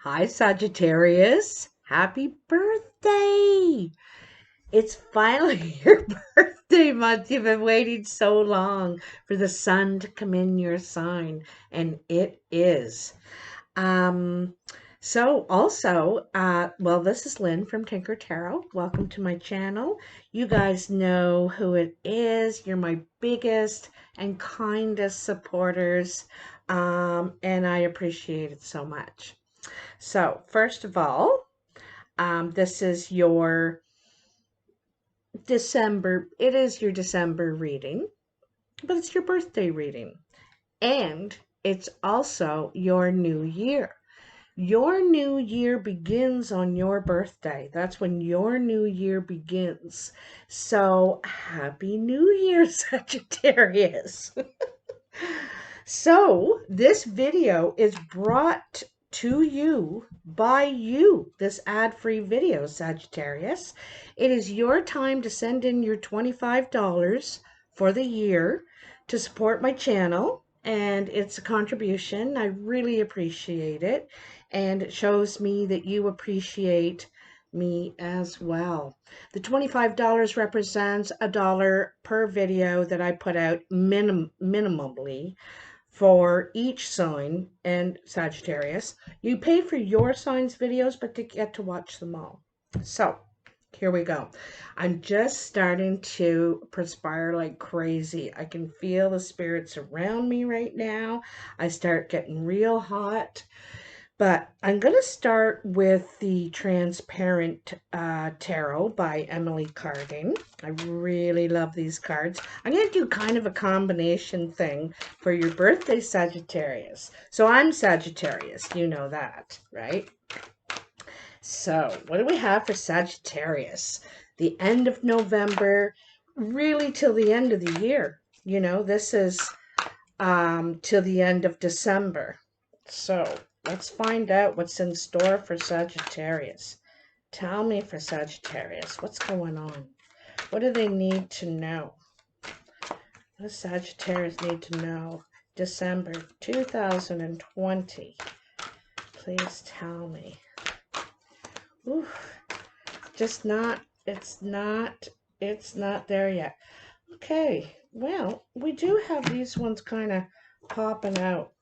Hi, Sagittarius. Happy birthday. It's finally your birthday month. You've been waiting so long for the sun to come in your sign, and it is. Um, well, this is Lynn from Tinker Tarot. Welcome to my channel. You guys know who it is. You're my biggest and kindest supporters, and I appreciate it so much. So, first of all, this is your it is your December reading, but it's your birthday reading. And it's also your new year. Your new year begins on your birthday. That's when your new year begins. So, Happy New Year, Sagittarius. So, this video is brought to you by you, this ad-free video, Sagittarius. It is your time to send in your $25 for the year to support my channel, and it's a contribution. I really appreciate it, and it shows me that you appreciate me as well. The $25 represents $1 per video that I put out minimally for each sign and Sagittarius. You pay for your signs videos, but you get to watch them all. So here we go. I'm just starting to perspire like crazy. I can feel the spirits around me right now. I start getting real hot. But I'm going to start with the Transparent Tarot by Emily Carding. I really love these cards. I'm going to do kind of a combination thing for your birthday, Sagittarius. So I'm Sagittarius. You know that, right? So what do we have for Sagittarius? The end of November, really till the end of the year. You know, this is till the end of December. So let's find out what's in store for Sagittarius. Tell me for Sagittarius, what's going on? What do they need to know? What does Sagittarius need to know? December 2020. Please tell me. Oof, just not, it's not there yet. Okay, well, we do have these ones kind of popping out.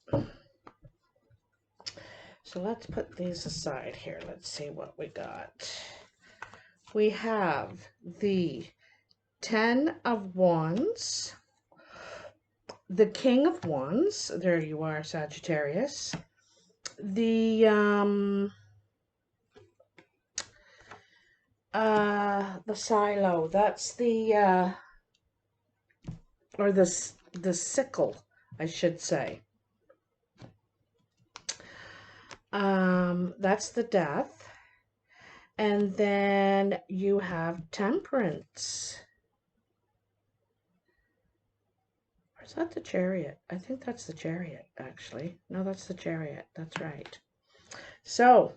So let's put these aside here. Let's see what we got. We have the 10 of Wands, the King of Wands. There you are, Sagittarius. The silo. That's the or the sickle, I should say. That's the Death. And then you have Temperance. Or is that the Chariot? I think that's the Chariot, actually. No, that's the Chariot. That's right. So,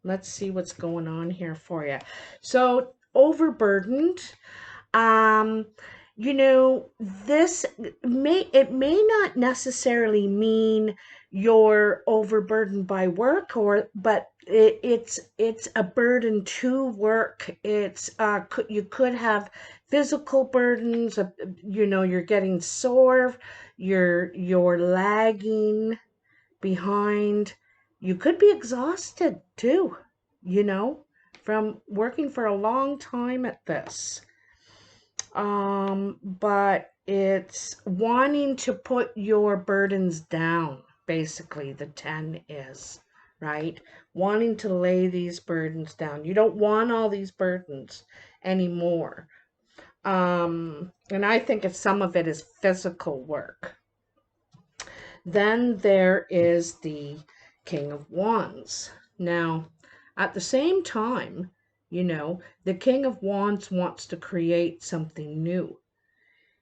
let's see what's going on here for you. So, overburdened. You know, it may not necessarily mean you're overburdened by work, but it's a burden to work. It's you could have physical burdens. You know, you're getting sore, you're lagging behind. You could be exhausted too, you know, from working for a long time at this. But it's wanting to put your burdens down, basically, the 10 is, right? Wanting to lay these burdens down. You don't want all these burdens anymore. And I think some of it is physical work. Then there is the King of Wands. Now, at the same time, you know, the King of Wands wants to create something new.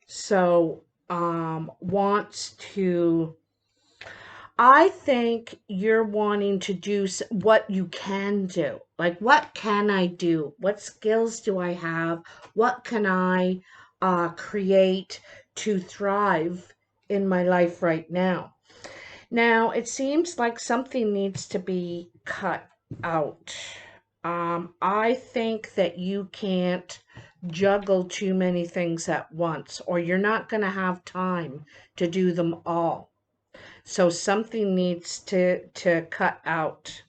So, wants to, I think you're wanting to do what you can do. Like, what can I do? What skills do I have? What can I create to thrive in my life right now? Now, it seems like something needs to be cut out. I think that you can't juggle too many things at once, or you're not going to have time to do them all. So something needs to cut out.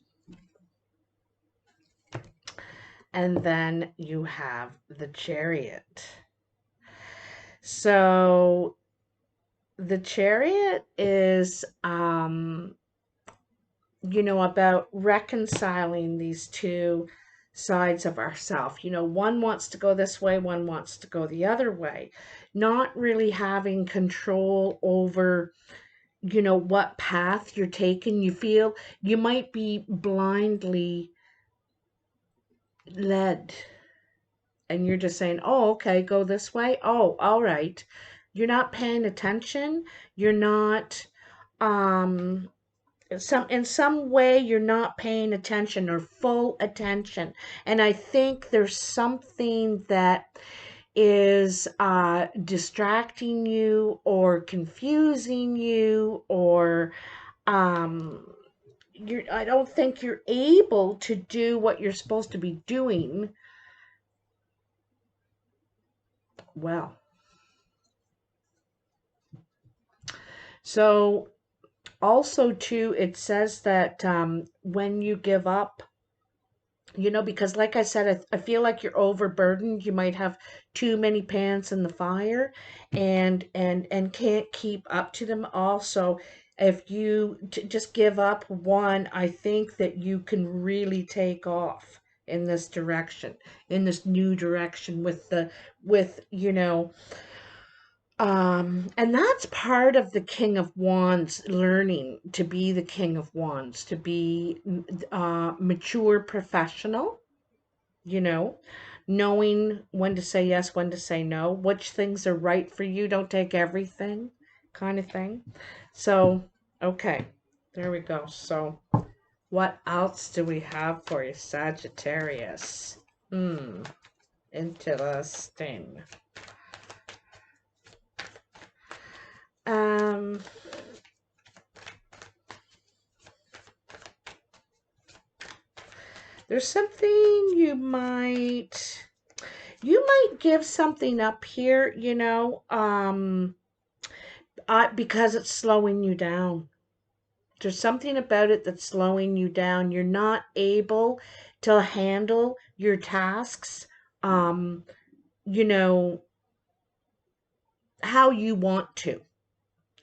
And then you have the Chariot. So the Chariot is about reconciling these two sides of ourselves. One wants to go this way, one wants to go the other way. Not really having control over, what path you're taking. You feel you might be blindly led, and you're just saying, oh, okay, go this way. Oh, all right. You're not paying attention. You're not, um, in some way you're not paying attention or full attention. And I think there's something that is distracting you or confusing you, or I don't think you're able to do what you're supposed to be doing well. So also too, it says that when you give up, because like I said, I feel like you're overburdened. You might have too many pans in the fire, and can't keep up to them all. So if you just give up one, I think that you can really take off in this direction, in this new direction with and that's part of the King of Wands, learning to be the King of Wands, to be mature professional, you know, knowing when to say yes, when to say no, which things are right for you, don't take everything, kind of thing. So, okay, there we go. So, what else do we have for you, Sagittarius? Interesting. Um, there's something you might give something up here, because it's slowing you down. There's something about it that's slowing you down. You're not able to handle your tasks, um, you know, how you want to.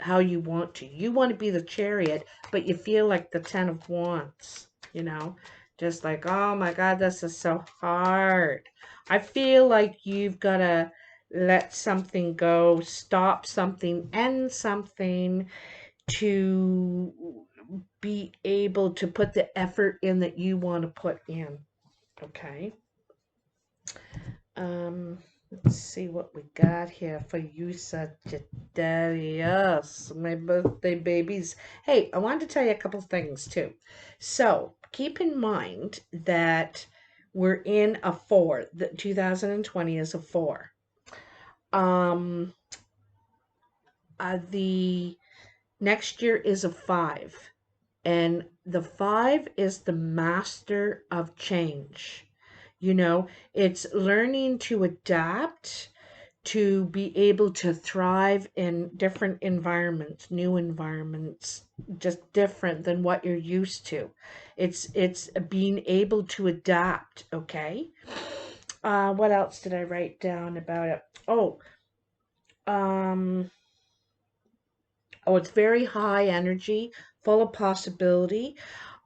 How you want to. You want to be the Chariot, but you feel like the Ten of Wands, just like, oh my God, this is so hard. I feel like you've got to let something go, stop something, end something to be able to put the effort in that you want to put in. Okay. Let's see what we got here for you, Sagittarius, my birthday babies. Hey, I wanted to tell you a couple things too. So keep in mind that we're in a 4. The 2020 is a 4. The next year is a 5. And the 5 is the master of change. It's learning to adapt, to be able to thrive in different environments, new environments, just different than what you're used to. It's being able to adapt, okay? What else did I write down about it? Um, it's very high energy, full of possibility.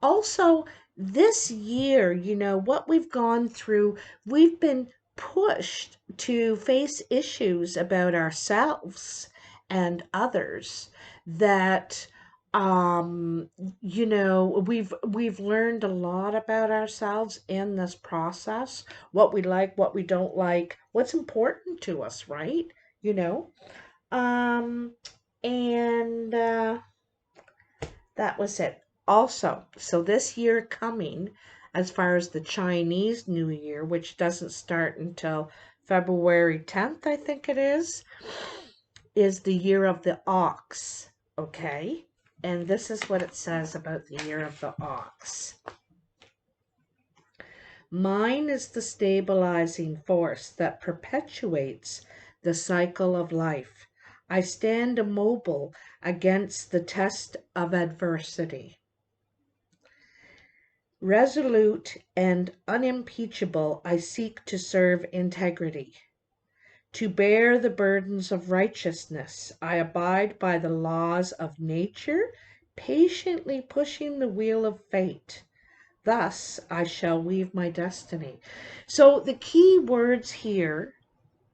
Also, this year, what we've gone through, we've been pushed to face issues about ourselves and others that we've learned a lot about ourselves in this process, what we like, what we don't like, what's important to us, right? you know um and that was it. Also, so this year coming, as far as the Chinese New Year, which doesn't start until February 10th, I think it is the year of the ox, okay? And this is what it says about the year of the ox. Mine is the stabilizing force that perpetuates the cycle of life. I stand immobile against the test of adversity. Resolute and unimpeachable, I seek to serve integrity. To bear the burdens of righteousness, I abide by the laws of nature, patiently pushing the wheel of fate. Thus I shall weave my destiny. So the key words here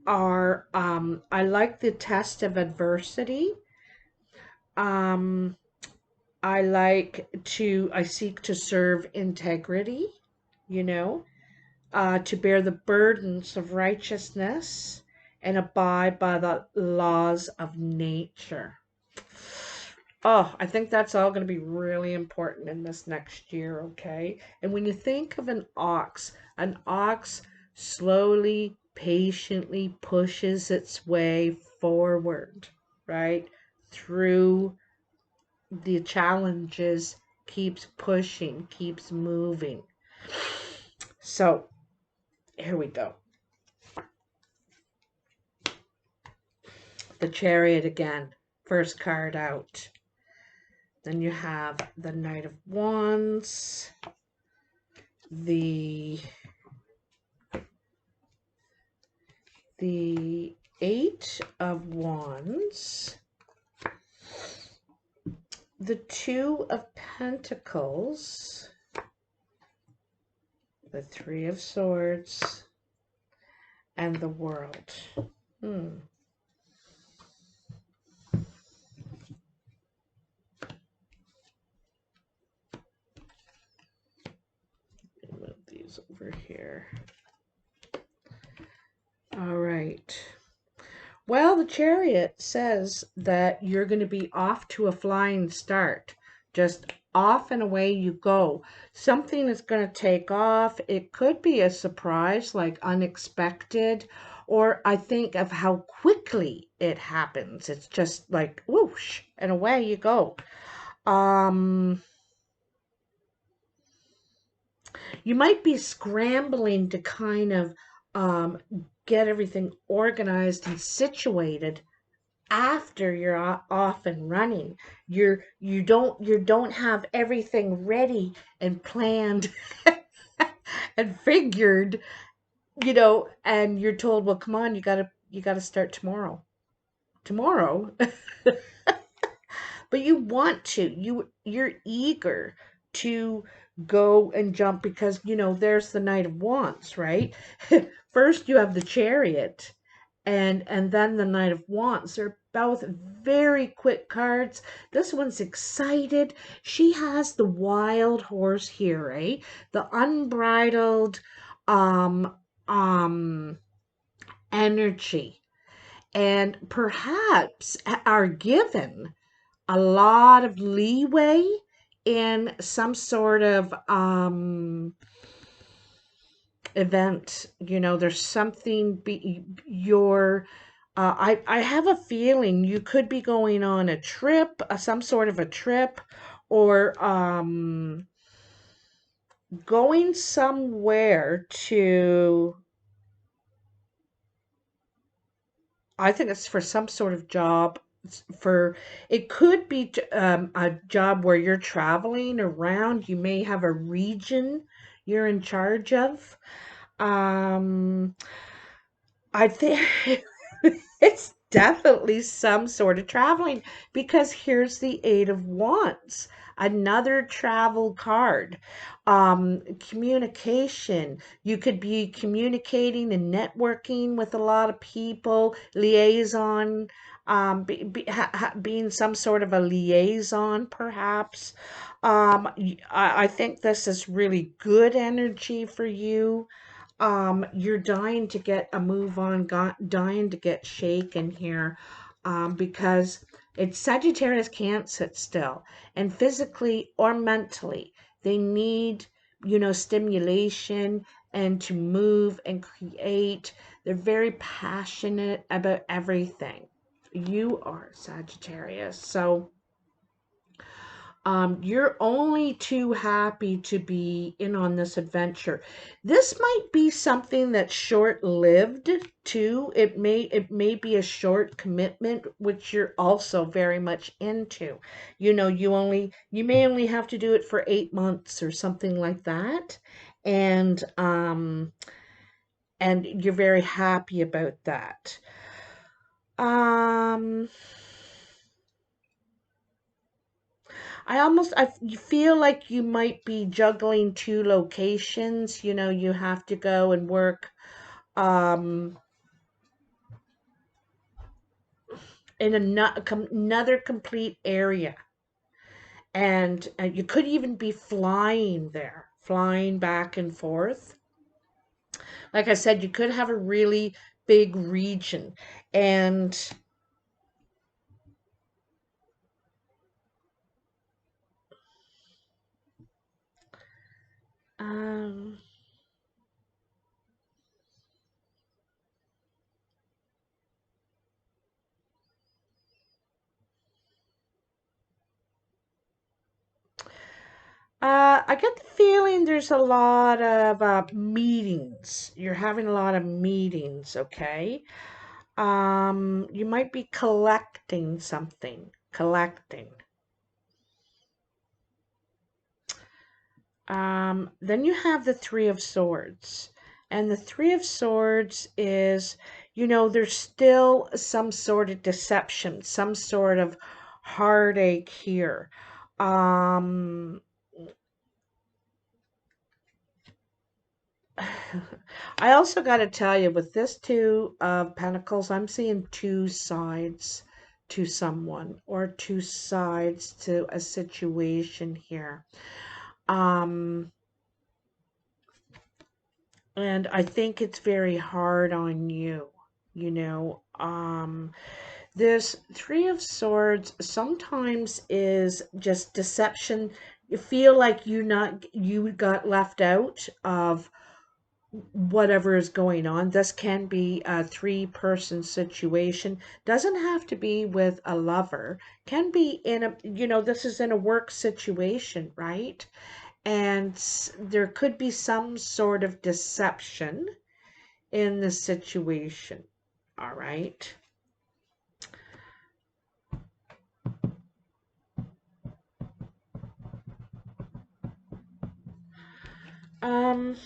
are, I like the test of adversity. Um, I seek to serve integrity, you know, to bear the burdens of righteousness and abide by the laws of nature. Oh, I think that's all going to be really important in this next year, okay? And when you think of an ox slowly, patiently pushes its way forward, right? Through the challenges, keeps pushing, keeps moving. So, here we go. The Chariot again, first card out. Then you have the Knight of Wands, the Eight of Wands, the Two of Pentacles, the Three of Swords, and the World. Move these over here. All right. Well, the Chariot says that you're going to be off to a flying start. Just off and away you go. Something is going to take off. It could be a surprise, like unexpected, or I think of how quickly it happens. It's just like whoosh, and away you go. You might be scrambling to kind of get everything organized and situated after you're off and running. You don't have everything ready and planned and figured, and you're told, well, come on, you gotta start tomorrow. But you want to, you're eager to go and jump because there's the Knight of Wands, right? First you have the Chariot, and then the Knight of Wands. They're both very quick cards. This one's excited. She has the wild horse here, eh? The unbridled um energy, and perhaps are given a lot of leeway in some sort of event. There's something I have a feeling you could be going on a trip, some sort of a trip, or going somewhere to, I think it's for some sort of job. It could be a job where you're traveling around. You may have a region you're in charge of. I think it's definitely some sort of traveling, because here's the Eight of Wands, another travel card. Communication. You could be communicating and networking with a lot of people, liaison, being some sort of a liaison, perhaps. I think this is really good energy for you. You're dying to get a move on, dying to get shaken here, because it's Sagittarius can't sit still, and physically or mentally they need, stimulation and to move and create. They're very passionate about everything. You are Sagittarius. So You're only too happy to be in on this adventure. This might be something that's short-lived too. It may be a short commitment, which you're also very much into. You know, you may only have to do it for 8 months or something like that. And and you're very happy about that. Um you feel like you might be juggling two locations. You know, you have to go and work um, in another complete area. And you could even be flying there, flying back and forth. Like I said, you could have a really big region. And um, I get the feeling there's a lot of meetings. You're having a lot of meetings, okay? You might be collecting something. Collecting. Then you have the Three of Swords. And the Three of Swords is, you know, there's still some sort of deception, some sort of heartache here. Um, I also got to tell you, with this Two of Pentacles, I'm seeing two sides to someone or two sides to a situation here. Um, and I think it's very hard on you, you know. This Three of Swords sometimes is just deception. You feel like you got left out of whatever is going on. This can be a three-person situation. Doesn't have to be with a lover. Can be in a, you know, this is in a work situation, right? And there could be some sort of deception in the situation. All right. Um,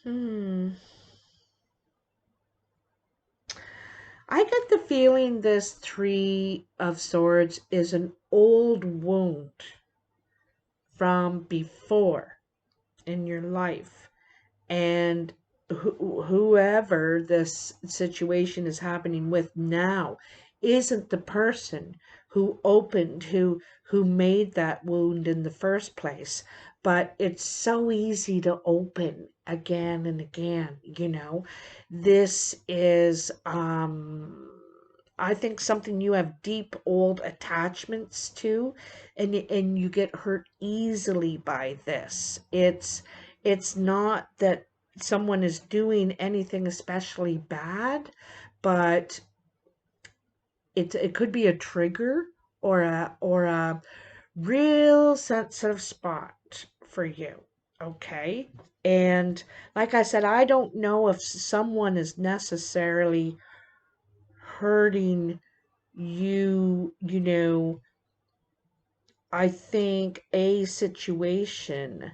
hmm. I get the feeling this Three of Swords is an old wound from before in your life. And whoever this situation is happening with now isn't the person who opened, who made that wound in the first place. But it's so easy to open again and again, you know. This is I think something you have deep old attachments to, and you get hurt easily by this. It's not that someone is doing anything especially bad, but it could be a trigger or a real sensitive spot for you. Okay? And like I said, I don't know if someone is necessarily hurting you, you know. I think a situation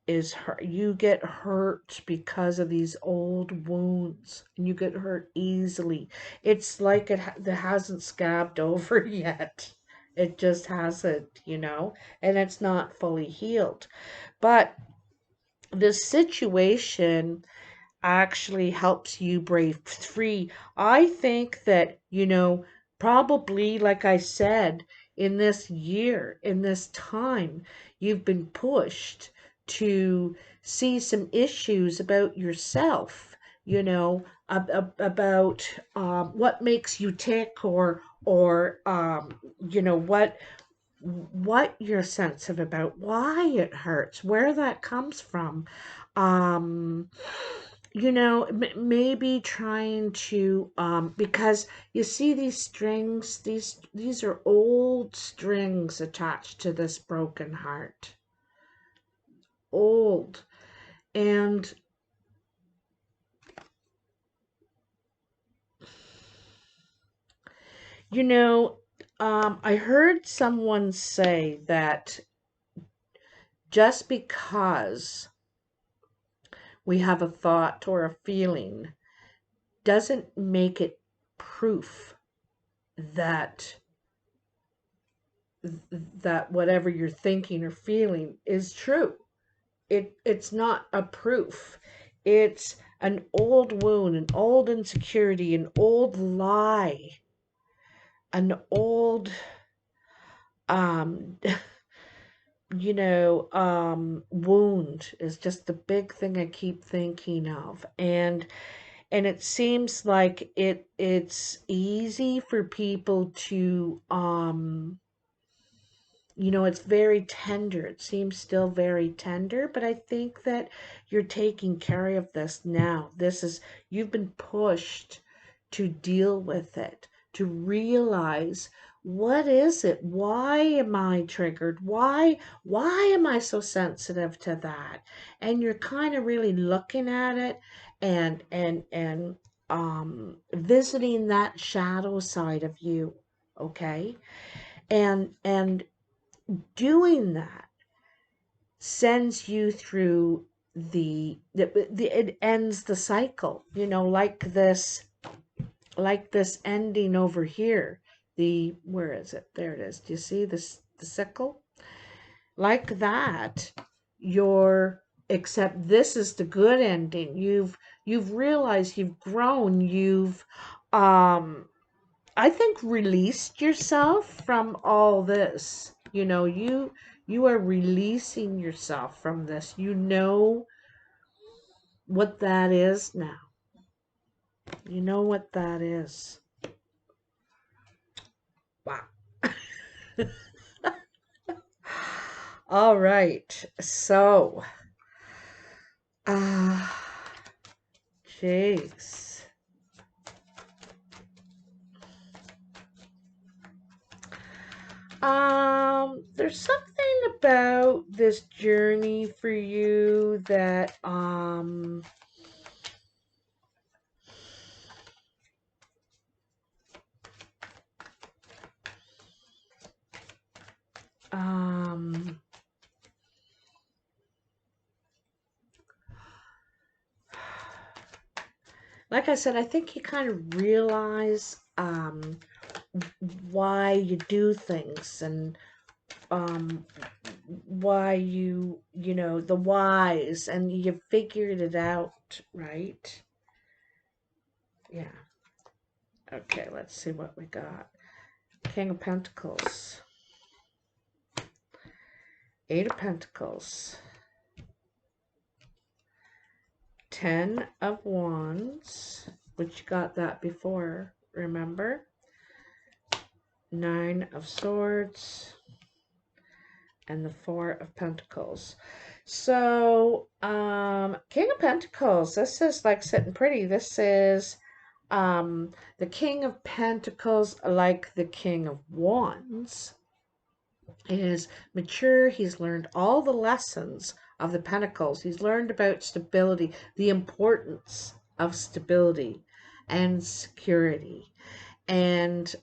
is hurt. You get hurt because of these old wounds, and you get hurt easily. It's like it hasn't scabbed over yet. It just hasn't, you know, and it's not fully healed. But this situation actually helps you break free. I think that, you know, probably, like I said, in this year, in this time, you've been pushed to see some issues about yourself, you know, about what makes you tick, or you know, what you're sensitive about, why it hurts, where that comes from. Um, maybe trying to, because you see these strings, these are old strings attached to this broken heart. Old. And you know, I heard someone say that just because we have a thought or a feeling doesn't make it proof that whatever you're thinking or feeling is true. It's not a proof. It's an old wound, an old insecurity, an old lie, an old um wound is just the big thing I keep thinking of. And it seems like it's easy for people to it's very tender. It seems still very tender, but I think that you're taking care of this now. You've been pushed to deal with it, to realize what is it? Why am I triggered? Why am I so sensitive to that? And you're kind of really looking at it and visiting that shadow side of you, okay? And doing that sends you through it ends the cycle, like this ending over here. Where is it? There it is. Do you see this, the sickle? Like that, except this is the good ending. You've realized, you've grown, you've I think released yourself from all this. You are releasing yourself from this. You know what that is now. You know what that is. Wow. All right. So, jeez. There's something about this journey for you that like I said, I think you kind of realize why you do things, and why the whys, and you figured it out, right? Yeah. Okay, let's see what we got. King of Pentacles, Eight of Pentacles, Ten of Wands, which you got that before, remember? Nine of Swords, and the Four of Pentacles. So, King of Pentacles, this is like sitting pretty. This is the King of Pentacles, like the King of Wands, is mature. He's learned all the lessons of the Pentacles. He's learned about stability, the importance of stability and security, and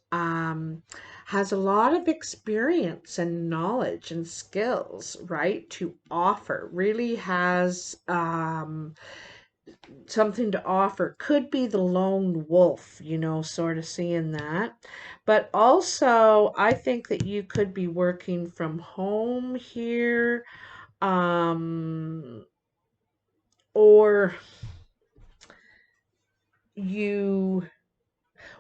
has a lot of experience and knowledge and skills, right, to offer. Really has something to offer. Could be the lone wolf, sort of seeing that. But also, I think that you could be working from home here, or you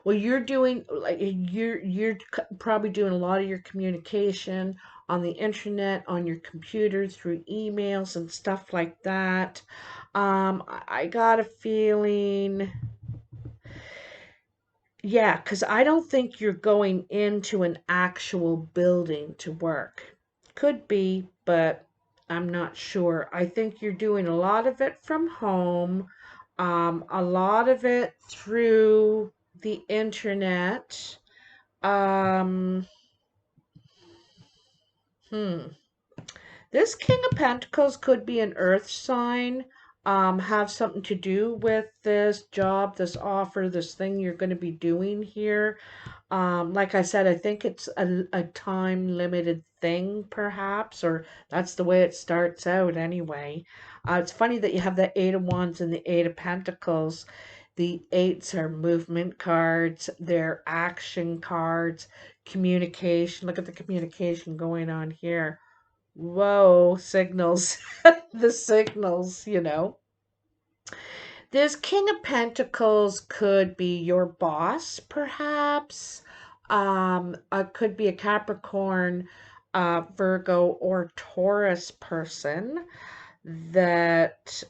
you're doing, like, you're probably doing a lot of your communication on the internet, on your computer, through emails and stuff like that. I got a feeling Yeah, because I don't think you're going into an actual building to work. Could be, but I'm not sure. I think you're doing a lot of it from home, a lot of it through the internet. Um, hmm. This King of Pentacles could be an earth sign, have something to do with this job, this offer, this thing you're going to be doing here. Like I said, I think it's a time limited thing, perhaps, or that's the way it starts out anyway. It's funny that you have the Eight of Wands and the Eight of Pentacles. The eights are movement cards, they're action cards, communication. Look at the communication going on here. Whoa, signals. The signals, you know. This King of Pentacles could be your boss, perhaps. It could be a Capricorn, Virgo, or Taurus person that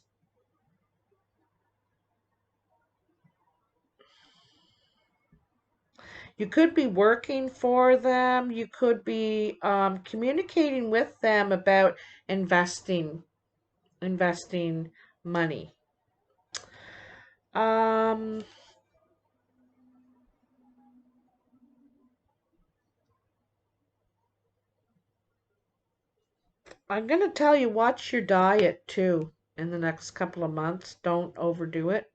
you could be working for them. You could be communicating with them about investing money. Um, I'm going to tell you, watch your diet too in the next couple of months. Don't overdo it.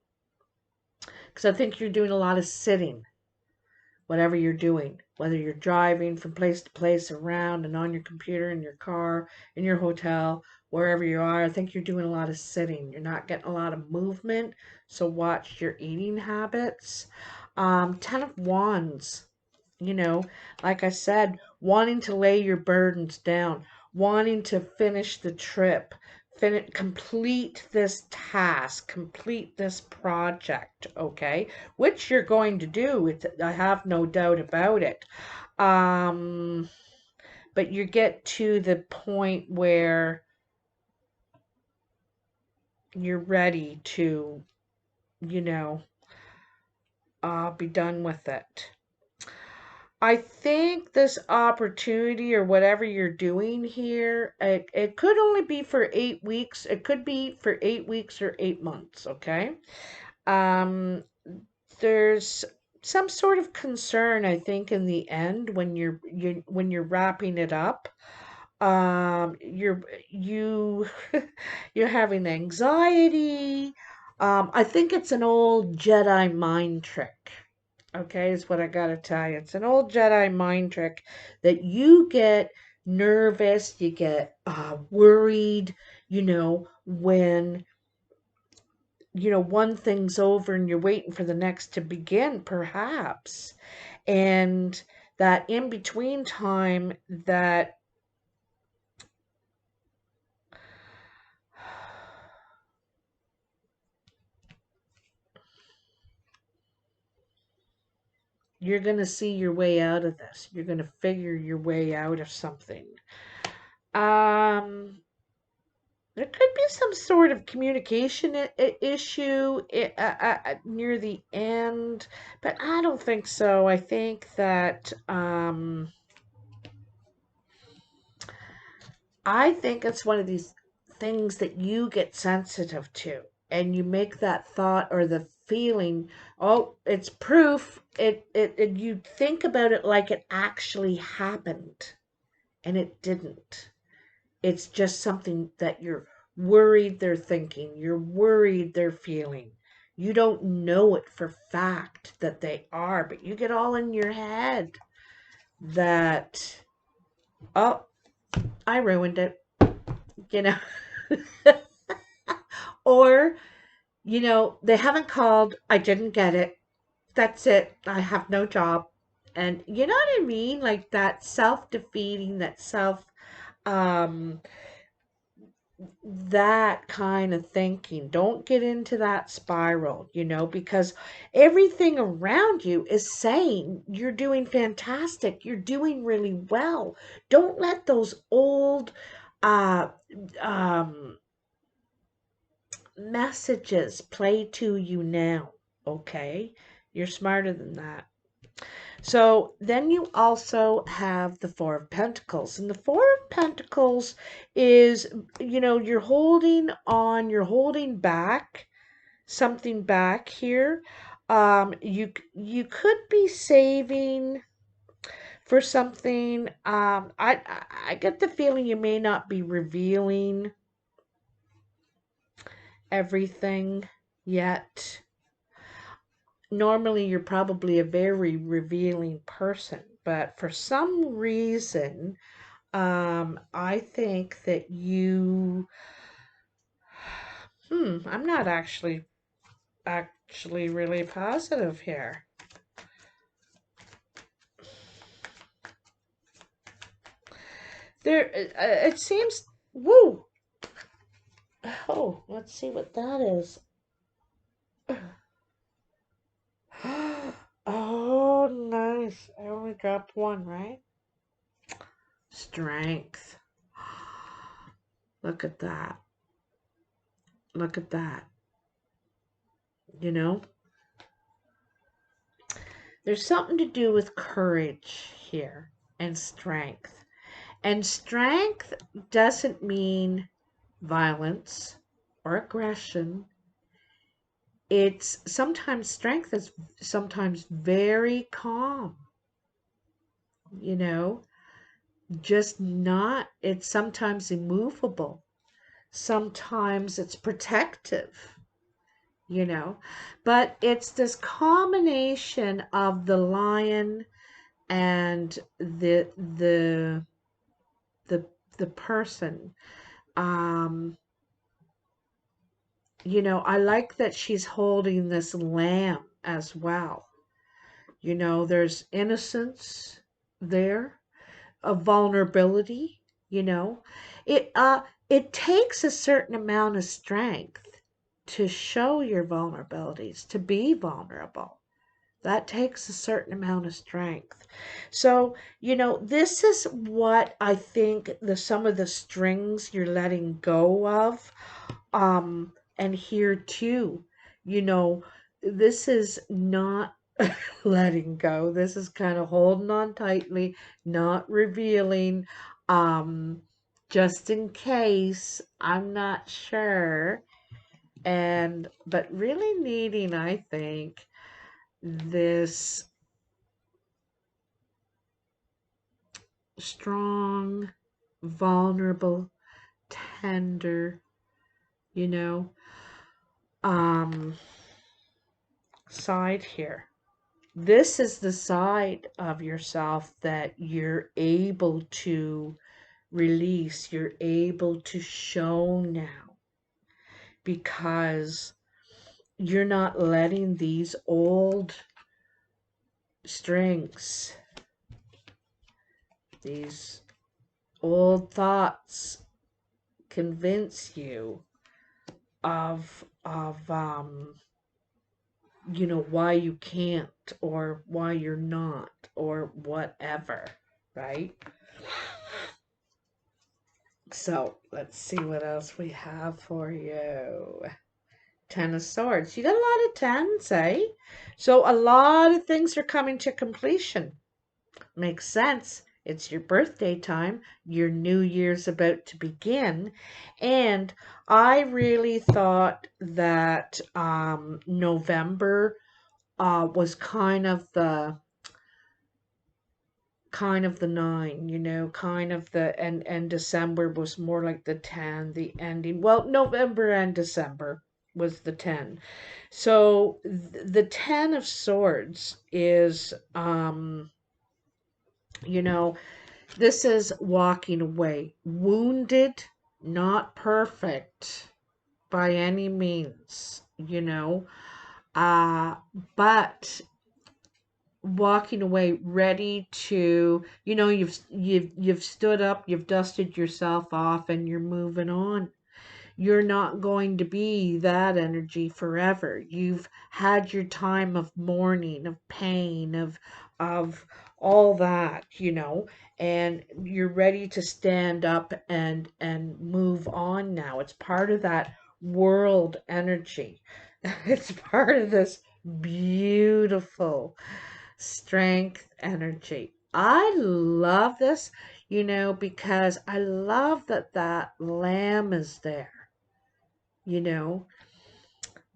Because I think you're doing a lot of sitting, whatever you're doing, whether you're driving from place to place around and on your computer, in your car, in your hotel, wherever you are. I think you're doing a lot of sitting. You're not getting a lot of movement. So watch your eating habits. Ten of Wands. You know, like I said, wanting to lay your burdens down, wanting to finish the trip, complete this task, complete this project, okay? Which you're going to do. I have no doubt about it. Um, but you get to the point where you're ready to, you know, be done with it. I think this opportunity or whatever you're doing here, it could only be for 8 weeks. It could be for 8 weeks or 8 months, okay? Um, there's some sort of concern, I think, in the end when you're wrapping it up. You you're having anxiety. I think it's an old Jedi mind trick. Okay, is what I gotta tell you. It's an old Jedi mind trick that you get nervous, you get worried, when one thing's over and you're waiting for the next to begin, perhaps. And that in between time that you're going to see your way out of this. You're going to figure your way out of something. Um, there could be some sort of communication issue near the end, but I don't think so. I think that it's one of these things that you get sensitive to, and you make that thought or the feeling, oh, it's proof. It you think about it like it actually happened, and it didn't. It's just something that you're worried they're thinking, you're worried they're feeling. You don't know it for fact that they are, but you get all in your head that, oh, I ruined it, you know. Or, they haven't called, I didn't get it. That's it. I have no job. And you know what I mean? Like that self-defeating, um that kind of thinking. Don't get into that spiral, because everything around you is saying you're doing fantastic. You're doing really well. Don't let those old uh, um, messages play to you now, okay? You're smarter than that. So then you also have the Four of Pentacles. And the Four of Pentacles is, you're holding on, you're holding back something back here. You could be saving for something. I get the feeling you may not be revealing everything yet. Normally you're probably a very revealing person, but for some reason, I think that I'm not actually really positive here. There, it seems, woo. Oh, let's see what that is. Oh, nice. I only dropped one, right? Strength. Look at that. Look at that. You know, there's something to do with courage here and strength. And strength doesn't mean violence or aggression. It's sometimes strength is sometimes very calm, you know, just not, it's sometimes immovable. Sometimes it's protective, but it's this combination of the lion and the the person. Um, I like that she's holding this lamb as well. There's innocence there, a vulnerability, you know. It takes a certain amount of strength to show your vulnerabilities, to be vulnerable. That takes a certain amount of strength. So, this is what I think some of the strings you're letting go of. And here too, you know, this is not letting go. This is kind of holding on tightly, not revealing, um, just in case. I'm not sure. But really needing, I think, this strong, vulnerable, tender, you know, um, side here. This is the side of yourself that you're able to release, you're able to show now, because you're not letting these old strings, these old thoughts convince you of why you can't, or why you're not, or whatever, right? So let's see what else we have for you. Ten of Swords. You got a lot of tens, eh? So a lot of things are coming to completion. Makes sense. It's your birthday time. Your new year's about to begin. And I really thought that November was kind of the nine, kind of and December was more like the 10, the ending. Well, November and December was the 10. So the 10 of Swords is, this is walking away, wounded, not perfect by any means, uh, but walking away ready to, you've stood up, you've dusted yourself off, and you're moving on. You're not going to be that energy forever. You've had your time of mourning, of pain, of all that, and you're ready to stand up and move on now. It's part of that world energy. It's part of this Beautiful strength energy. I love this, you know, because I love that that lamb is there, you know,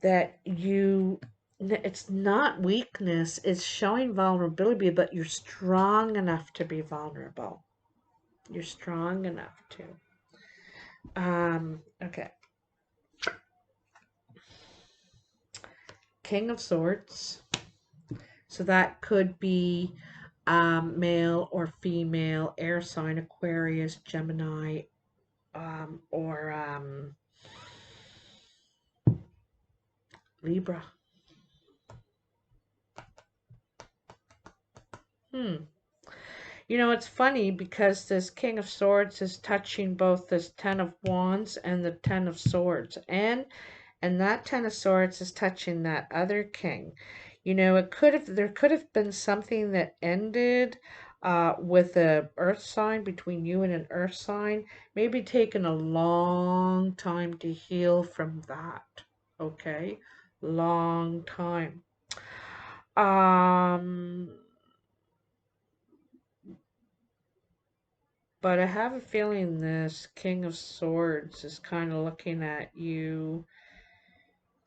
that it's not weakness, it's showing vulnerability, but you're strong enough to be vulnerable. You're strong enough to. Okay. King of Swords. So that could be male or female, air sign, Aquarius, Gemini, or Libra. You know, it's funny because this King of Swords is touching both this Ten of Wands and the Ten of Swords. And that Ten of Swords is touching that other king. You know, there could have been something that ended with a earth sign, between you and an earth sign, maybe taken a long time to heal from that. Okay? Long time. But I have a feeling this King of Swords is kind of looking at you,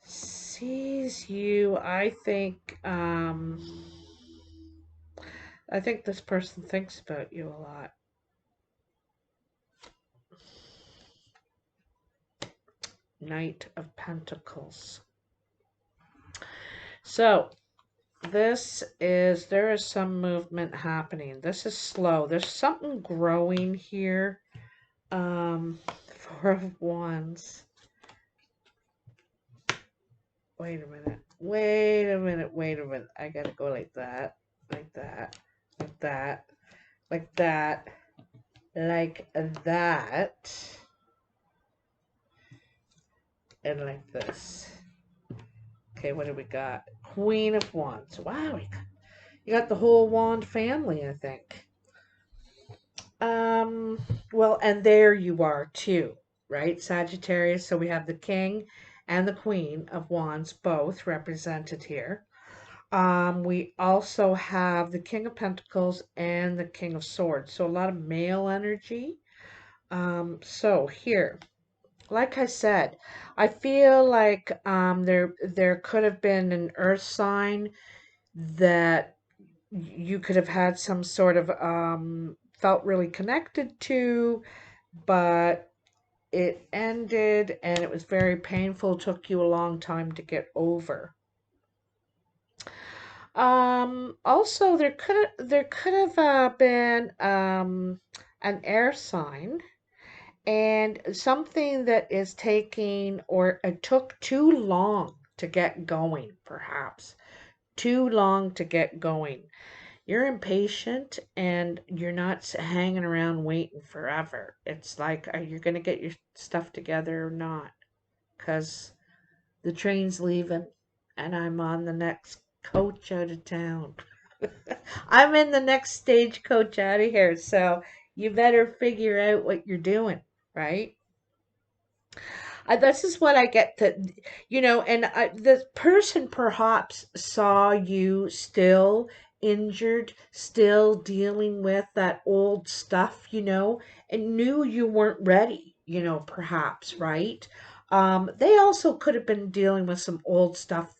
sees you. I think this person thinks about you a lot. Knight of Pentacles. So, there is some movement happening. This is slow. There's something growing here. Four of Wands. Wait a minute. Wait a minute. Wait a minute. I gotta go like that. Like that. Like that. Like that. Like that. And like this. Okay, what do we got? Queen of Wands. Wow, you got the whole wand family, I think. Well, and there you are too, right? Sagittarius. So we have the king and the queen of wands both represented here. We also have the king of pentacles and the king of swords. So a lot of male energy. So here, like I said, I feel like there could have been an earth sign that you could have had some sort of felt really connected to, but it ended and it was very painful. It took you a long time to get over. Also, there could have been an air sign and something that is taking, or it took too long to get going, perhaps too long to get going. You're impatient and you're not hanging around waiting forever. It's like, are you going to get your stuff together or not? Because the train's leaving and I'm on the next coach out of town. I'm in the next stagecoach out of here. So you better figure out what you're doing, right? This is what I get to, you know, and the person perhaps saw you still injured, still dealing with that old stuff, you know, and knew you weren't ready, you know, perhaps, right? They also could have been dealing with some old stuff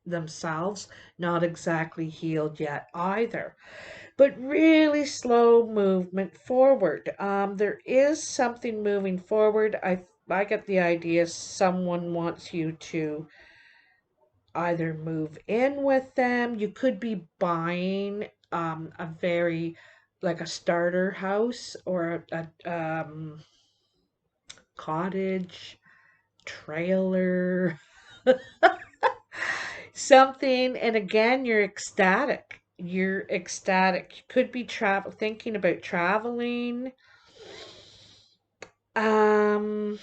themselves, not exactly healed yet either, but really slow movement forward. There is something moving forward. I get the idea someone wants you to either move in with them. You could be buying a very, like a starter house or a cottage, trailer, something. And again, you're ecstatic. You're ecstatic. You could be thinking about traveling. Um,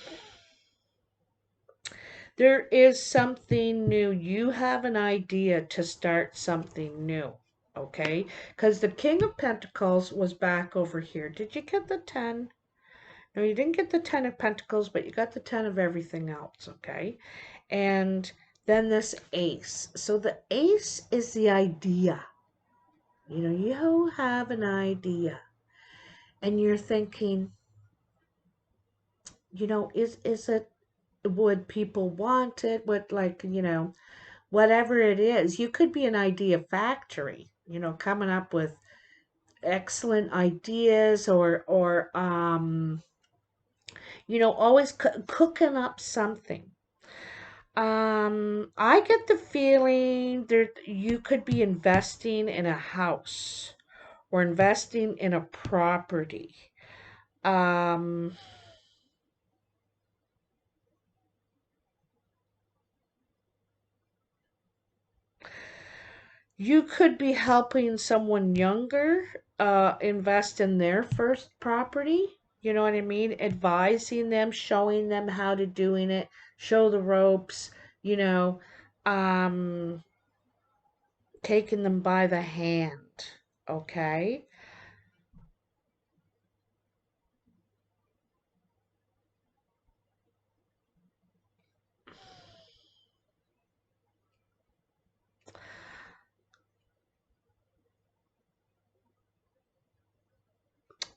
there is something new. You have an idea to start something new. Okay? Because the King of Pentacles was back over here. Did you get the 10? No, you didn't get the 10 of Pentacles, but you got the 10 of everything else. Okay? And Then this ace. So the ace is the idea. You have an idea and you're thinking, is it, would people want it? Would, like, whatever it is, you could be an idea factory, coming up with excellent ideas, or always cooking up something. I get the feeling that you could be investing in a house or investing in a property. Um, you could be helping someone younger invest in their first property. You know what I mean? Advising them, showing them how to doing it, show the ropes, you know, um, taking them by the hand. Okay.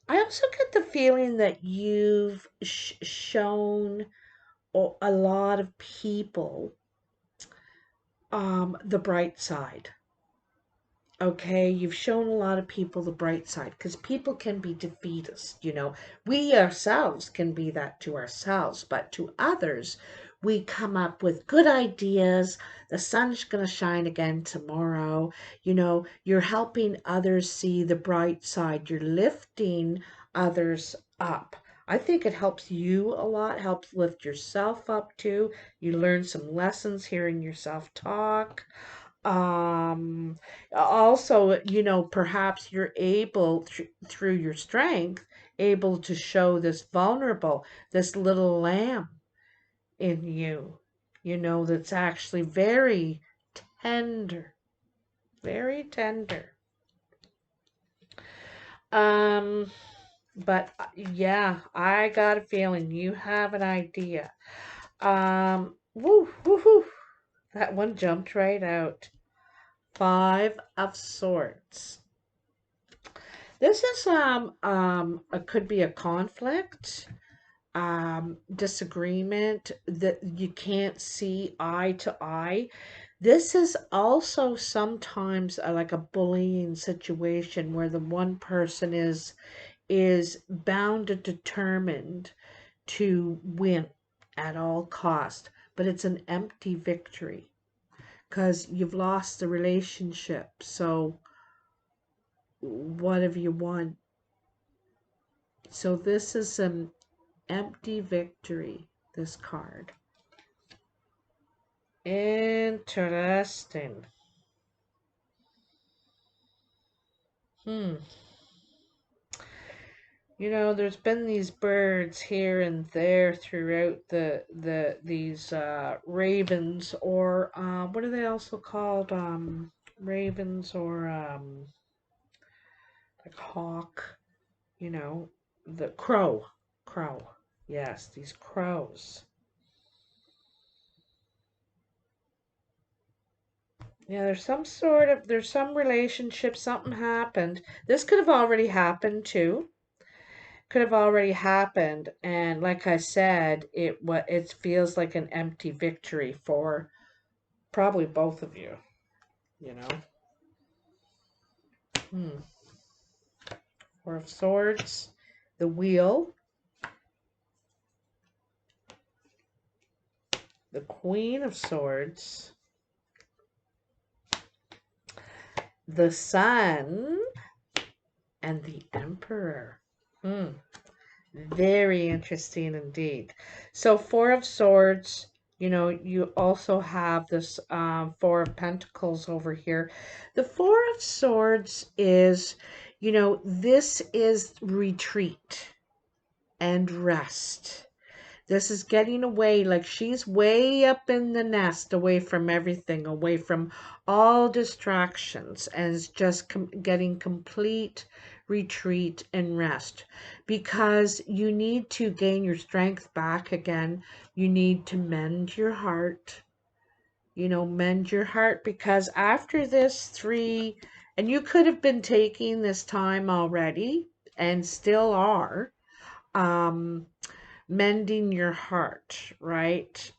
I also get the feeling that you've shown a lot of people the bright side. Okay, you've shown a lot of people the bright side, because people can be defeatist. We ourselves can be that to ourselves, but to others, we come up with good ideas. The sun's going to shine again tomorrow. You're helping others see the bright side. You're lifting others up. I think it helps you a lot, helps lift yourself up too. You learn some lessons hearing yourself talk. Also, perhaps you're able, through your strength, able to show this vulnerable, this little lamb in you, that's actually very tender, very tender. Um, but yeah, I got a feeling you have an idea. Woo, woo, woo. That one jumped right out. Five of Swords. This is it could be a conflict, disagreement that you can't see eye to eye. This is also sometimes like a bullying situation where the one person is bound and determined to win at all cost, but it's an empty victory because you've lost the relationship. So what have you won? So this is an empty victory, this card. Interesting. Hmm. There's been these birds here and there throughout these ravens, or what are they also called? Ravens, or like hawk, you know, the crow. Crow. Yes, these crows. Yeah, there's some relationship, something happened. This could have already happened too. Could have already happened, and like I said, it feels like an empty victory for probably both of you, you know. Hmm. Four of Swords, the Wheel, the Queen of Swords, the Sun, and the Emperor. Hmm. Very interesting indeed. So, Four of Swords, you also have this Four of Pentacles over here. The Four of Swords is, this is retreat and rest. This is getting away, like she's way up in the nest, away from everything, away from all distractions, and is just getting complete retreat and rest, because you need to gain your strength back again. You need to mend your heart. mend your heart, because after this 3, and you could have been taking this time already and still are, um, mending your heart, right?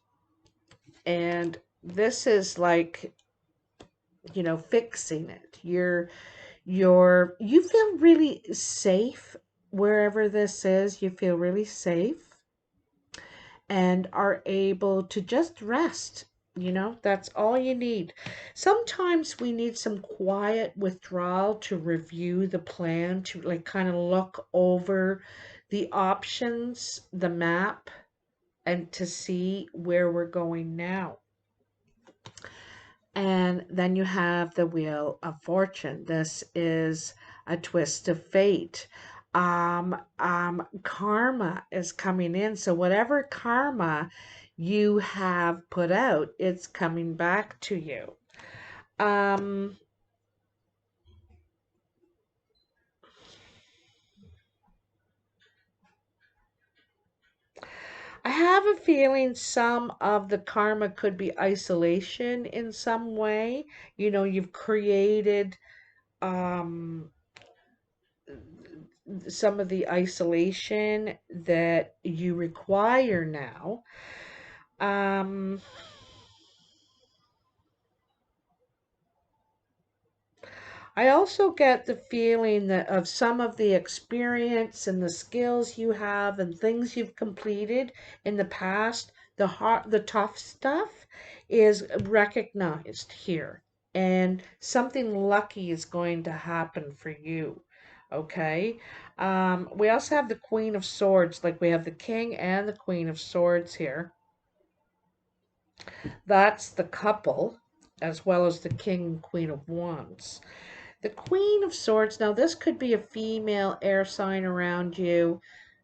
And this is like, fixing it. You feel really safe wherever this is. You feel really safe and are able to just rest. That's all you need. Sometimes we need some quiet withdrawal to review the plan, to like kind of look over the options, the map, and to see where we're going now. And then you have the Wheel of Fortune. This is a twist of fate. Karma is coming in. So whatever karma you have put out, it's coming back to you. I have a feeling some of the karma could be isolation in some way. You've created um some of the isolation that you require now. Um, I also get the feeling that of some of the experience and the skills you have and things you've completed in the past, the tough stuff is recognized here, and something lucky is going to happen for you. Okay. We also have the Queen of Swords, like we have the King and the Queen of Swords here. That's the couple, as well as the King and Queen of Wands. The Queen of Swords, now this could be a female air sign around you,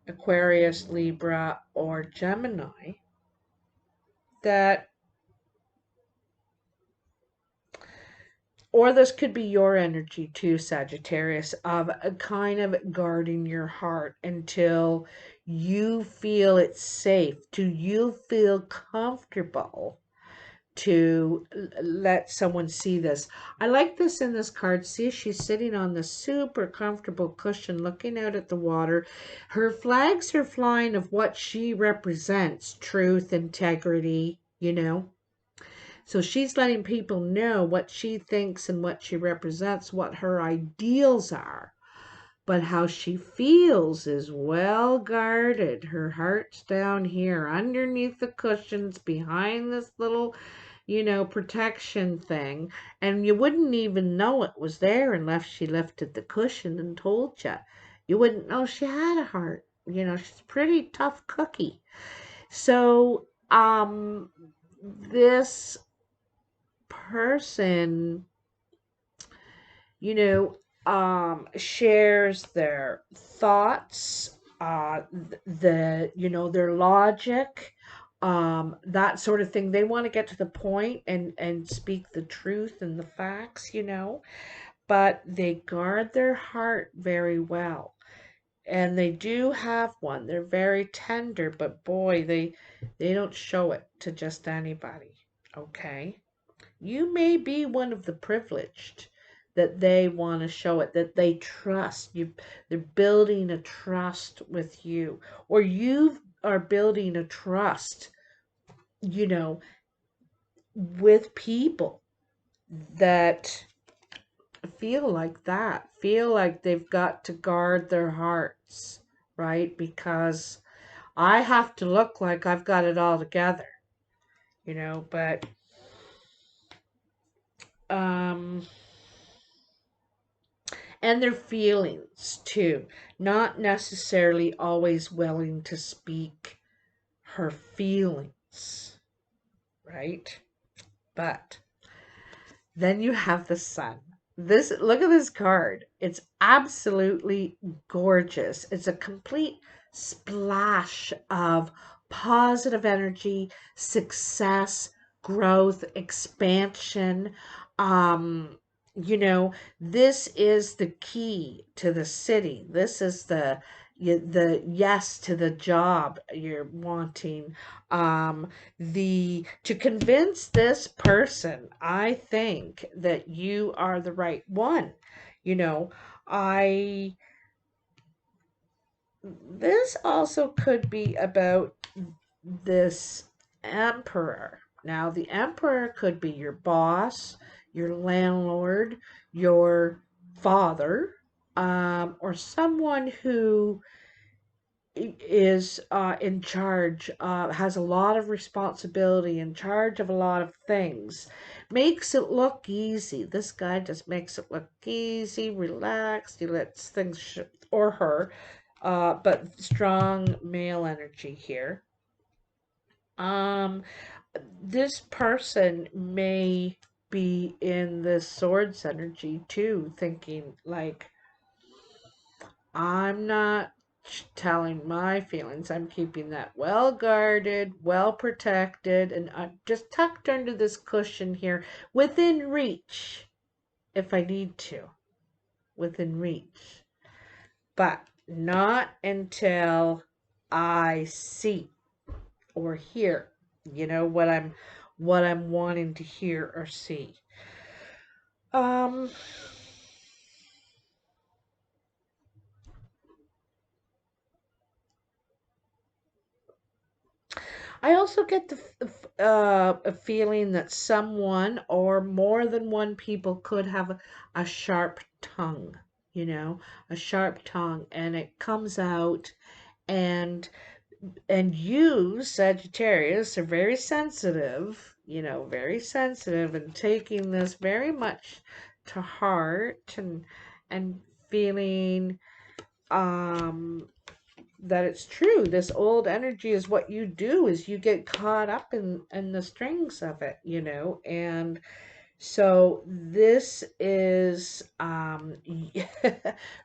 Aquarius, Libra, or Gemini, that, or this could be your energy too, Sagittarius, of a kind of guarding your heart until you feel it's safe, till you feel comfortable to let someone see this. I like this in this card. See, she's sitting on the super comfortable cushion looking out at the water. Her flags are flying of what she represents, truth, integrity. So she's letting people know what she thinks and what she represents, what her ideals are. But how she feels is well guarded. Her heart's down here underneath the cushions behind this little protection thing, and you wouldn't even know it was there unless she lifted the cushion and told you. You wouldn't know she had a heart. She's a pretty tough cookie. So, this person, you know, shares their thoughts, their logic, that sort of thing. They want to get to the point and speak the truth and the facts, but they guard their heart very well. And they do have one. They're very tender, but boy, they don't show it to just anybody. Okay? You may be one of the privileged that they want to show it, that they trust you. They're building a trust with you, or you are building a trust, you know, with people that feel like they've got to guard their hearts, right? Because I have to look like I've got it all together, but um and their feelings too, not necessarily always willing to speak her feelings, right? But then you have the Sun. Look at this card. It's absolutely gorgeous. It's a complete splash of positive energy, success, growth, expansion. Um, this is the key to the city. This is the yes to the job you're wanting. The to convince this person, I think that you are the right one. You know, I this also could be about this emperor. Now, the emperor could be your boss, your landlord, your father, or someone who is in charge, has a lot of responsibility, in charge of a lot of things, makes it look easy. This guy just makes it look easy, relaxed. He lets things, or her, but strong male energy here. Um, this person may be in this swords energy too, thinking like, I'm not telling my feelings. I'm keeping that well guarded, well protected, and I'm just tucked under this cushion here, within reach, if I need to, within reach. But not until I see or hear, what I'm wanting to hear or see. Um, I also get a feeling that someone or more than one people could have a sharp tongue, a sharp tongue, and it comes out, and you, Sagittarius, are very sensitive, very sensitive, and taking this very much to heart, and feeling um that it's true. This old energy is what you do, is you get caught up in the strings of it, and so this is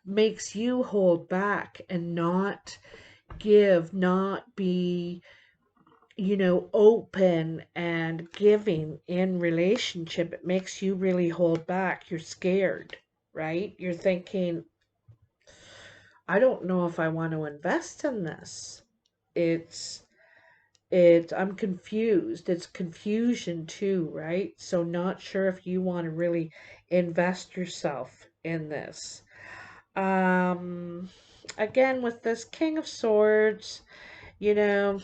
makes you hold back and not give, not be, open and giving in relationship. It makes you really hold back. You're scared, right? You're thinking, I don't know if I want to invest in this. It's I'm confused. It's confusion too, right? So not sure if you want to really invest yourself in this. Um Again, with this King of Swords, you know,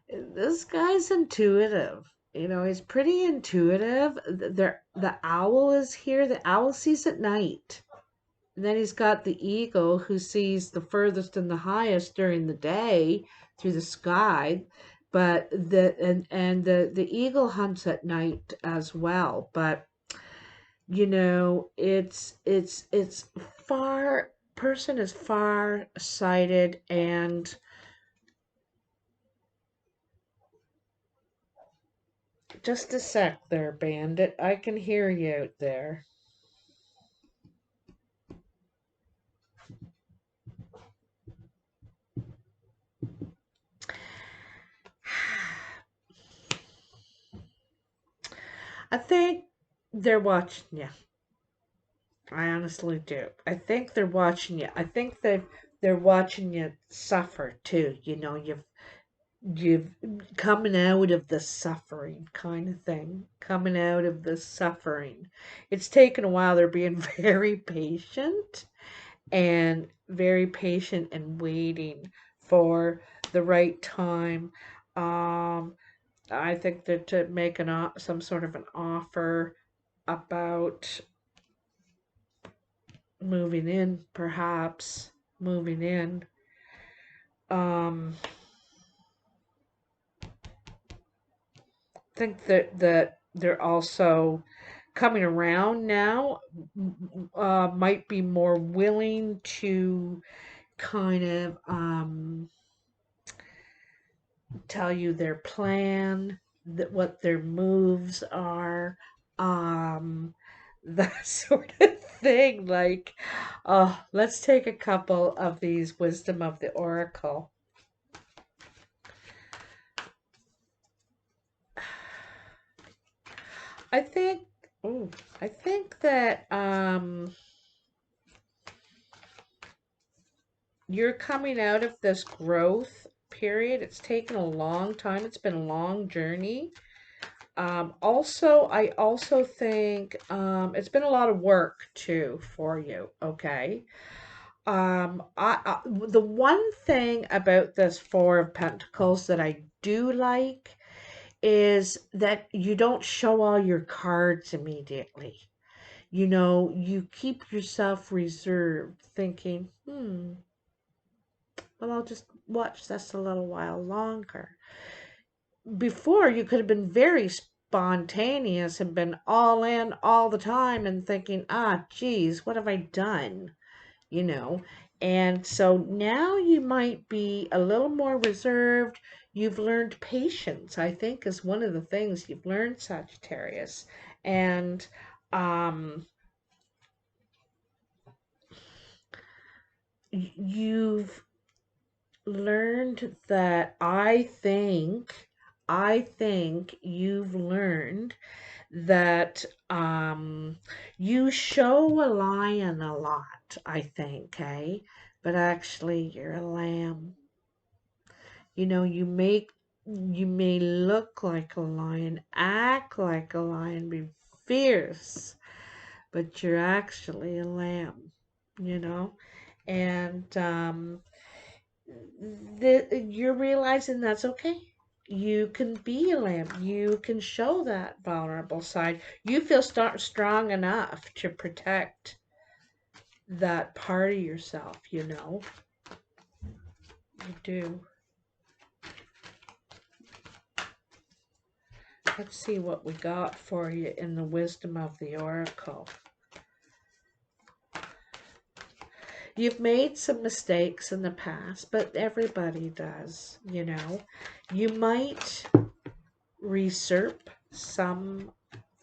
this guy's intuitive. He's pretty intuitive. The owl is here. The owl sees at night. And then he's got the eagle who sees the furthest and the highest during the day through the sky. But the eagle hunts at night as well. But it's far person is far sighted, and just a sec there, Bandit. I can hear you out there. I think they're watching you. I honestly do. I think they're watching you. I think they're watching you suffer too. You've coming out of the suffering kind of thing. Coming out of the suffering. It's taken a while. They're being very patient and waiting for the right time. Um, I think that to make some sort of an offer about moving in, perhaps moving in. Um, think that they're also coming around now. Might be more willing to kind of tell you their plan, that what their moves are, um, that sort of thing. Like, let's take a couple of these wisdom of the oracle. I think, ooh, I think that you're coming out of this growth period. It's taken a long time. It's been a long journey. I also think it's been a lot of work too for you. Okay. The one thing about this Four of Pentacles that I do like is that you don't show all your cards immediately. You know, you keep yourself reserved, thinking, well, I'll just watch this a little while longer. Before, you could have been very spontaneous and been all in all the time and thinking, geez, what have I done? You know, and so now you might be a little more reserved. You've learned patience, I think, is one of the things you've learned, Sagittarius. And you've learned that I think you've learned that you show a lion a lot, I think, eh? But actually you're a lamb. You know, you may look like a lion, act like a lion, be fierce, but you're actually a lamb, you know? And you're realizing that's okay. You can be a lamb. You can show that vulnerable side. You feel strong enough to protect that part of yourself, you know. You do. Let's see what we got for you in the wisdom of the oracle. You've made some mistakes in the past, but everybody does, you know. You might usurp some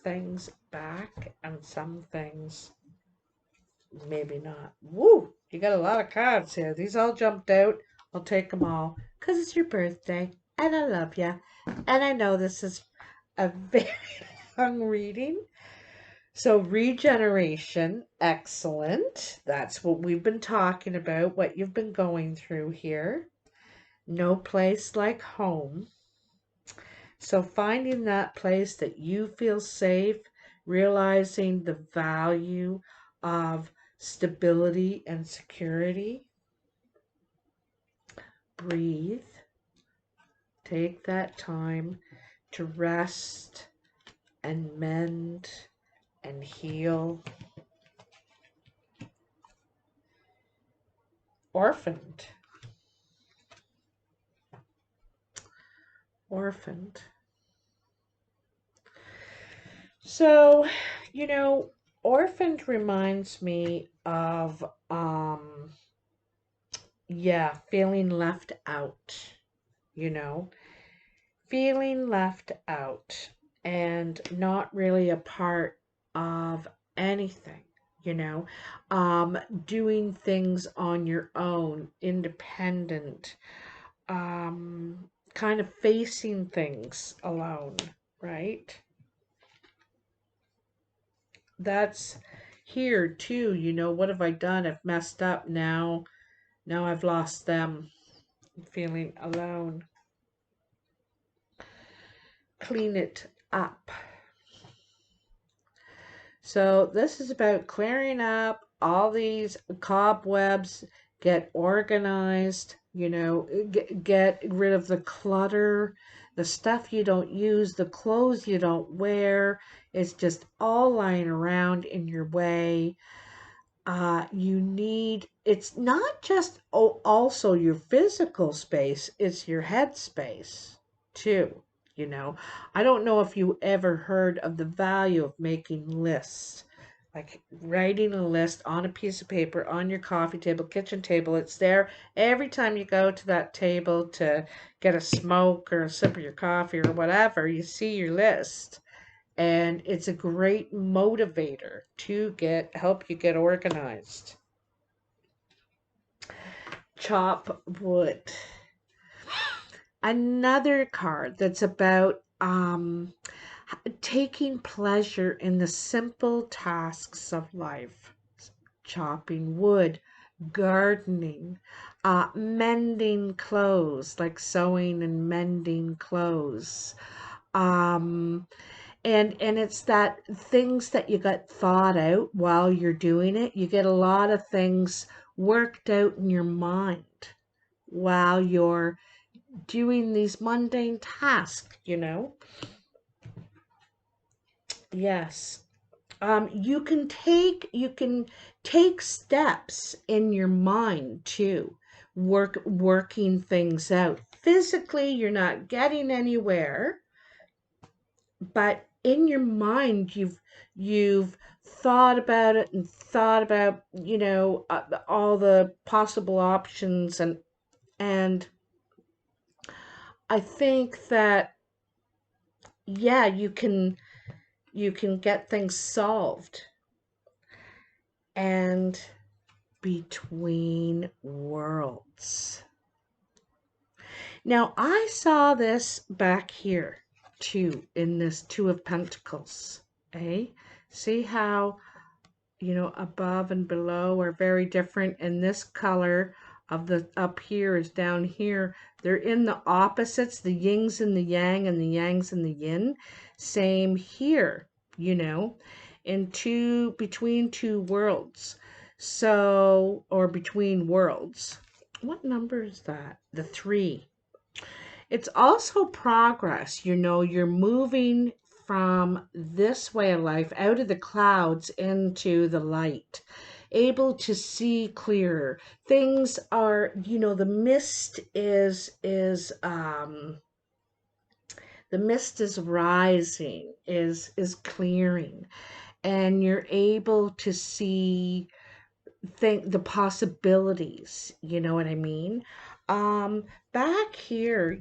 things back and some things maybe not. Woo! You got a lot of cards here. These all jumped out. I'll take them all because it's your birthday and I love you. And I know this is a very long reading. So regeneration, excellent. That's what we've been talking about, what you've been going through here. No place like home. So finding that place that you feel safe, realizing the value of stability and security. Breathe. Take that time to rest and mend and heal. Orphaned. So, you know, orphaned reminds me of, feeling left out, you know, feeling left out and not really a part of anything, you know, doing things on your own, independent, kind of facing things alone, right? That's here too, you know, what have I done? I've messed up now. Now I've lost them. I'm feeling alone. Clean it up. So this is about clearing up all these cobwebs, get organized, you know, get rid of the clutter, the stuff you don't use, the clothes you don't wear. It's just all lying around in your way. It's not just also your physical space, it's your head space too. You know, I don't know if you ever heard of the value of making lists, like writing a list on a piece of paper on your coffee table, kitchen table. It's there every time you go to that table to get a smoke or a sip of your coffee or whatever, you see your list. And it's a great motivator to help you get organized. Chop wood. Another card that's about taking pleasure in the simple tasks of life. Chopping wood, gardening, mending clothes, like sewing and mending clothes. Um, and it's that things that you got thought out while you're doing it. You get a lot of things worked out in your mind while you're doing these mundane tasks, you know? Yes. You can take steps in your mind too, working things out. Physically, you're not getting anywhere, but in your mind, you've thought about it and thought about, all the possible options, and I think that, yeah, you can get things solved. And between worlds. Now, I saw this back here too in this Two of Pentacles. Eh? See how, above and below are very different, and this color of the up here is down here. They're in the opposites, the yings and the yang, and the yangs and the yin. Same here, between two worlds. So, or between worlds. What number is that? The 3. It's also progress. You're moving from this way of life out of the clouds into the light, able to see clearer. Things are, the mist is rising, is clearing, and you're able to see think the possibilities, you know what I mean? Back here,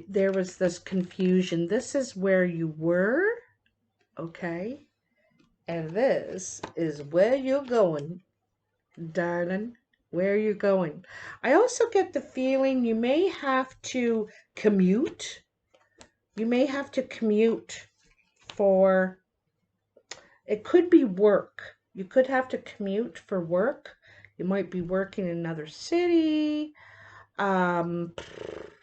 there was this confusion. This is where you were, okay? And this is where you're going, darling. Where you're going. I also get the feeling you may have to commute. You may have to commute for, it could be work. You could have to commute for work. You might be working in another city, um,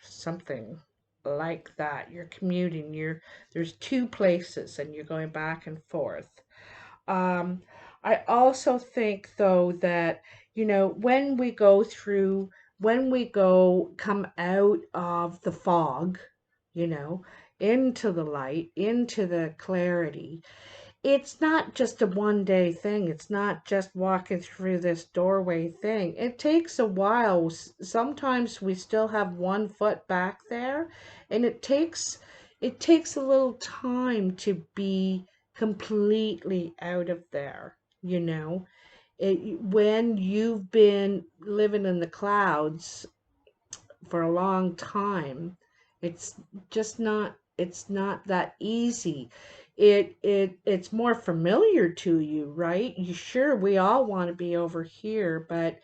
something like that. You're commuting. There's 2 places, and you're going back and forth. Um, I also think, though, that when we come out of the fog, you know, into the light, into the clarity, it's not just a 1 day thing. It's not just walking through this doorway thing. It takes a while. Sometimes we still have 1 foot back there, and it takes a little time to be completely out of there, when you've been living in the clouds for a long time, it's it's not that easy. It's more familiar to you, right? We all want to be over here, but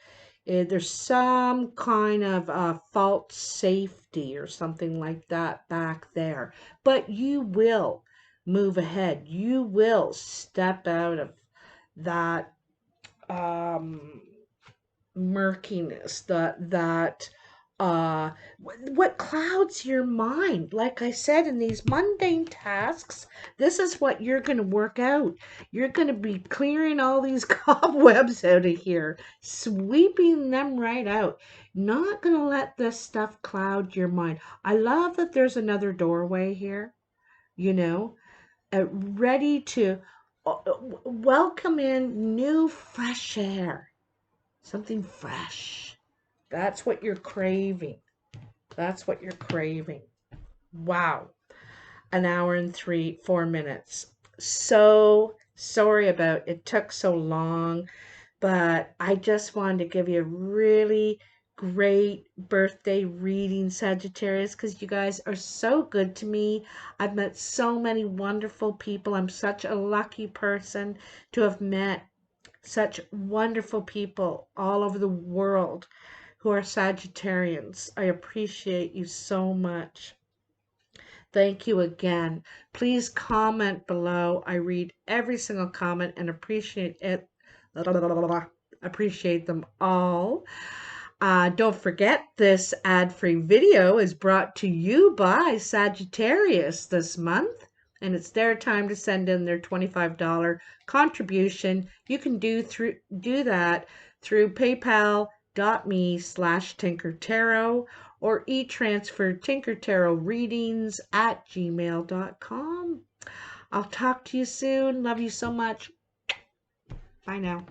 there's some kind of false safety or something like that back there. But you will move ahead. You will step out of that um murkiness, that uh what clouds your mind. Like I said, in these mundane tasks, this is what you're going to work out. You're going to be clearing all these cobwebs out of here, sweeping them right out. Not going to let this stuff cloud your mind. I love that there's another doorway here, ready to welcome in new fresh air. Something fresh. That's what you're craving. That's what you're craving. Wow. An hour and 4 minutes. So sorry about it took so long, but I just wanted to give you a really great birthday reading, Sagittarius, because you guys are so good to me. I've met so many wonderful people. I'm such a lucky person to have met such wonderful people all over the world who are Sagittarians. I appreciate you so much. Thank you again. Please comment below. I read every single comment and appreciate it. Appreciate them all. Don't forget, this ad-free video is brought to you by Sagittarius this month, and it's their time to send in their $25 contribution. You can do that through paypal.me/tinkertarot or e-transfer tinkertarotreadings@gmail.com. I'll talk to you soon. Love you so much. Bye now.